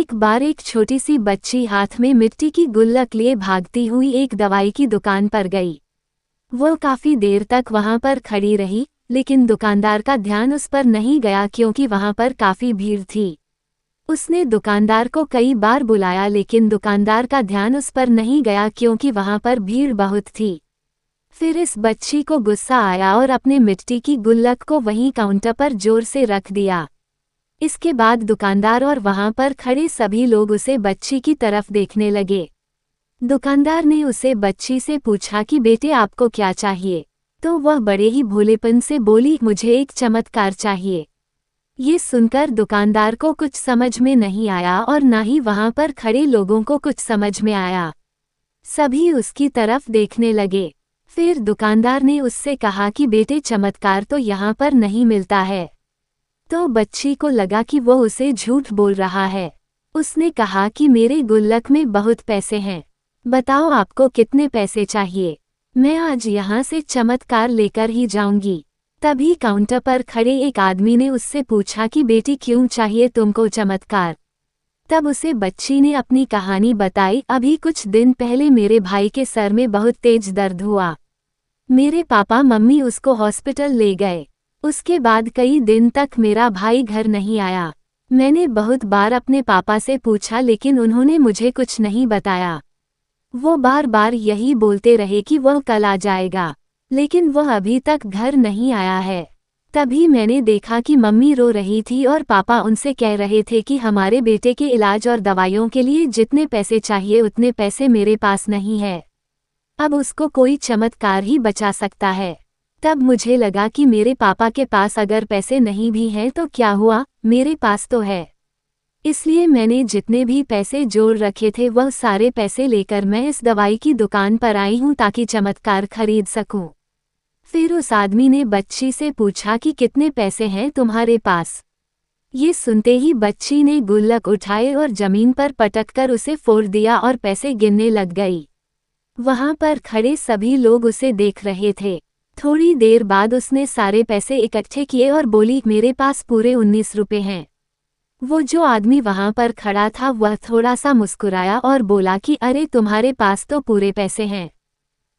एक बार एक छोटी सी बच्ची हाथ में मिट्टी की गुल्लक लिए भागती हुई एक दवाई की दुकान पर गई। वो काफी देर तक वहां पर खड़ी रही, लेकिन दुकानदार का ध्यान उस पर नहीं गया क्योंकि वहां पर काफी भीड़ थी। उसने दुकानदार को कई बार बुलाया लेकिन दुकानदार का ध्यान उस पर नहीं गया क्योंकि वहां पर भीड़ बहुत थी। फिर इस बच्ची को गुस्सा आया और अपने मिट्टी की गुल्लक को वहीं काउंटर पर जोर से रख दिया। इसके बाद दुकानदार और वहां पर खड़े सभी लोग उसे बच्ची की तरफ देखने लगे। दुकानदार ने उसे बच्ची से पूछा कि बेटे आपको क्या चाहिए, तो वह बड़े ही भोलेपन से बोली मुझे एक चमत्कार चाहिए। ये सुनकर दुकानदार को कुछ समझ में नहीं आया और ना ही वहां पर खड़े लोगों को कुछ समझ में आया। सभी उसकी तरफ देखने लगे। फिर दुकानदार ने उससे कहा कि बेटे चमत्कार तो यहाँ पर नहीं मिलता है। तो बच्ची को लगा कि वो उसे झूठ बोल रहा है। उसने कहा कि मेरे गुल्लक में बहुत पैसे हैं, बताओ आपको कितने पैसे चाहिए, मैं आज यहाँ से चमत्कार लेकर ही जाऊंगी। तभी काउंटर पर खड़े एक आदमी ने उससे पूछा कि बेटी क्यों चाहिए तुमको चमत्कार। तब उसे बच्ची ने अपनी कहानी बताई। अभी कुछ दिन पहले मेरे भाई के सर में बहुत तेज दर्द हुआ। मेरे पापा मम्मी उसको हॉस्पिटल ले गए। उसके बाद कई दिन तक मेरा भाई घर नहीं आया। मैंने बहुत बार अपने पापा से पूछा लेकिन उन्होंने मुझे कुछ नहीं बताया। वो बार बार यही बोलते रहे कि वह कल आ जाएगा, लेकिन वह अभी तक घर नहीं आया है। तभी मैंने देखा कि मम्मी रो रही थी और पापा उनसे कह रहे थे कि हमारे बेटे के इलाज और दवाइयों के लिए जितने पैसे चाहिए उतने पैसे मेरे पास नहीं है। अब उसको कोई चमत्कार ही बचा सकता है। तब मुझे लगा कि मेरे पापा के पास अगर पैसे नहीं भी हैं तो क्या हुआ, मेरे पास तो है। इसलिए मैंने जितने भी पैसे जोड़ रखे थे वह सारे पैसे लेकर मैं इस दवाई की दुकान पर आई हूँ ताकि चमत्कार खरीद सकूं। फिर उस आदमी ने बच्ची से पूछा कि कितने पैसे हैं तुम्हारे पास। ये सुनते ही बच्ची ने गुल्लक उठाए और जमीन पर पटककर उसे फोड़ दिया और पैसे गिनने लग गई। वहां पर खड़े सभी लोग उसे देख रहे थे। थोड़ी देर बाद उसने सारे पैसे इकट्ठे किए और बोली मेरे पास पूरे 19 रुपए हैं। वो जो आदमी वहां पर खड़ा था वह थोड़ा सा मुस्कुराया और बोला कि अरे तुम्हारे पास तो पूरे पैसे हैं,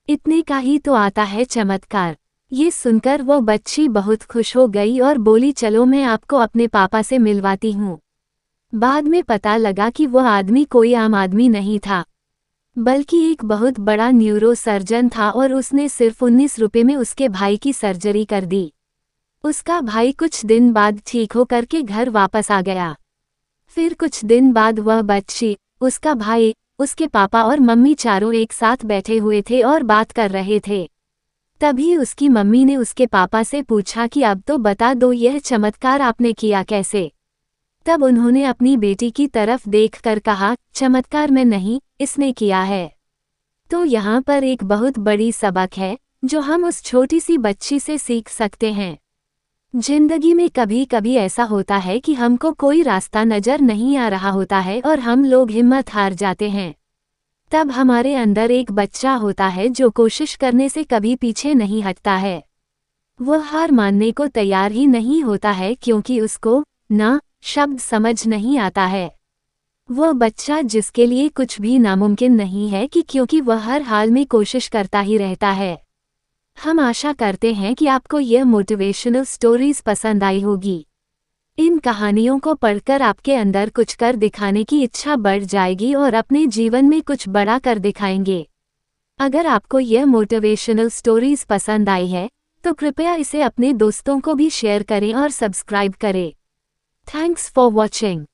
इतने का ही तो आता है चमत्कार। ये सुनकर वो बच्ची बहुत खुश हो गई और बोली चलो मैं आपको अपने पापा से मिलवाती हूँ। बाद में पता लगा कि वह आदमी कोई आम आदमी नहीं था, बल्कि एक बहुत बड़ा न्यूरो सर्जन था और उसने सिर्फ 19 रुपए में उसके भाई की सर्जरी कर दी। उसका भाई कुछ दिन बाद ठीक होकर के घर वापस आ गया। फिर कुछ दिन बाद वह बच्ची, उसका भाई, उसके पापा और मम्मी चारों एक साथ बैठे हुए थे और बात कर रहे थे। तभी उसकी मम्मी ने उसके पापा से पूछा कि अब तो बता दो यह चमत्कार आपने किया कैसे। तब उन्होंने अपनी बेटी की तरफ देखकर कहा चमत्कार में नहीं, इसने किया है। तो यहाँ पर एक बहुत बड़ी सबक है जो हम उस छोटी सी बच्ची से सीख सकते हैं। जिंदगी में कभी कभी ऐसा होता है कि हमको कोई रास्ता नजर नहीं आ रहा होता है और हम लोग हिम्मत हार जाते हैं। तब हमारे अंदर एक बच्चा होता है जो कोशिश करने से कभी पीछे नहीं हटता है। वह हार मानने को तैयार ही नहीं होता है क्योंकि उसको ना शब्द समझ नहीं आता है। वह बच्चा जिसके लिए कुछ भी नामुमकिन नहीं है कि क्योंकि वह हर हाल में कोशिश करता ही रहता है। हम आशा करते हैं कि आपको यह मोटिवेशनल स्टोरीज पसंद आई होगी। इन कहानियों को पढ़कर आपके अंदर कुछ कर दिखाने की इच्छा बढ़ जाएगी और अपने जीवन में कुछ बड़ा कर दिखाएंगे। अगर आपको यह मोटिवेशनल स्टोरीज पसंद आई है तो कृपया इसे अपने दोस्तों को भी शेयर करें और सब्सक्राइब करें। Thanks for watching.